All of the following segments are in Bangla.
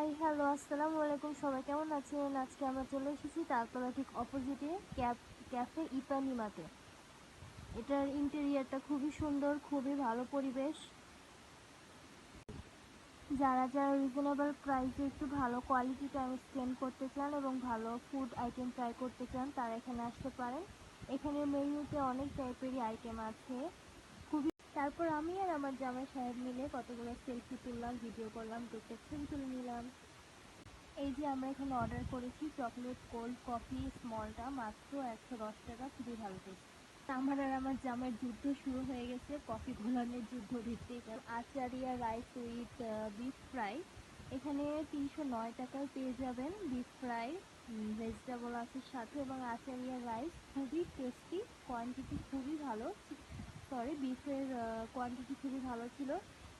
হাই হ্যালো আসসালামু আলাইকুম, সবাই কেমন আছেন? আজকে আমরা চলে এসেছি তালতলা ঠিক অপোজিটে ক্যাফে ইপানিমাতে। এটার ইন্টেরিয়ারটা খুবই সুন্দর, খুবই ভালো পরিবেশ। যারা যারা রিজনেবল প্রাইসে একটু ভালো কোয়ালিটি টাইম স্পেন্ড করতে চান এবং ভালো ফুড আইটেম ট্রাই করতে চান তারা এখানে আসতে পারেন। এখানে মেনুতে অনেক টাইপেরই আইটেম আছে। তারপর আমি আর আমার জামাই সাহেব মিলে কতগুলো সেলফি তুললাম, ভিডিও করলাম, টুকটাক ছবি তুলে নিলাম। এই যে আমরা এখানে অর্ডার করেছি চকলেট কোল্ড কফি স্মলটা, মাত্র 110 টাকা, খুবই ভালো টেস্ট। আমার আর আমার জামাইয়ের যুদ্ধ শুরু হয়ে গেছে, কফি ঘোলানোর যুদ্ধ দিতে। Acharia rice with beef fry, এখানে 309 টাকায় পেয়ে যাবেন বিফ ফ্রাই, ভেজিটেবল আছে সাথে, এবং আচারিয়া রাইস খুবই টেস্টি, কোয়ান্টিটি খুবই ভালো। বিফের কোয়ান্টিটি খুবই ভালো ছিল।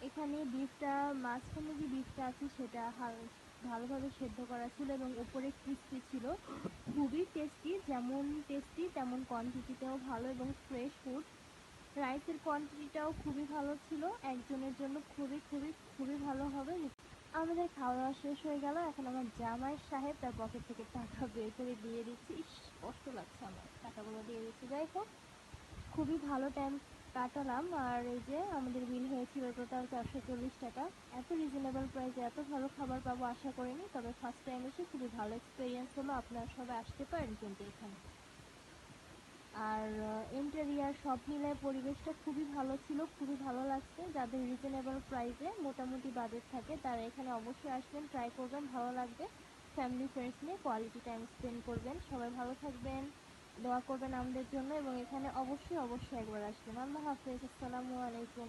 এখানে বিফটা, মাঝখানে যে বিফটা আছে সেটা ভালোভাবে সেদ্ধ করা ছিল এবং উপরে ক্রিস্পি ছিল, খুবই টেস্টি। যেমন টেস্টি তেমন কোয়ান্টিটিটাও ভালো এবং ফ্রেশ ফুড। রাইসের কোয়ান্টিটিটাও খুবই ভালো ছিল, একজনের জন্য খুবই খুবই খুবই ভালো হবে। আমাদের খাওয়া দাওয়া শেষ হয়ে গেল, এখন আমার জামাই সাহেব তার পকেট থেকে টাকা বের করে দিয়ে দিচ্ছি। কষ্ট লাগছে আমার, টাকাগুলো দিয়ে দিচ্ছি। যাই হোক, খুবই ভালো টাইম কাটালাম। আর এই যে আমাদের বিল হয়েছিল টোটাল 440 টাকা। এত রিজনেবল প্রাইসে এত ভালো খাবার পাবো আশা করিনি, তবে ফার্স্ট টাইম এসে খুবই ভালো এক্সপিরিয়েন্স হলো। আপনারা সবাই আসতে পারেন কিন্তু এখানে। আর ইন্টেরিয়ার সব মিলায় পরিবেশটা খুবই ভালো ছিল, খুবই ভালো লাগছে। যাদের রিজনেবল প্রাইসে মোটামুটি বাজেট থাকে তারা এখানে অবশ্যই আসবেন, ট্রাই করবেন, ভালো লাগবে। ফ্যামিলি ফ্রেন্ডস নিয়ে কোয়ালিটি টাইম স্পেন্ড করবেন। সবাই ভালো থাকবেন, দোয়া করবেন আমাদের জন্য, এবং এখানে অবশ্যই অবশ্যই একবার আসবেন। আল্লাহ হাফেজ, আসসালামু আলাইকুম।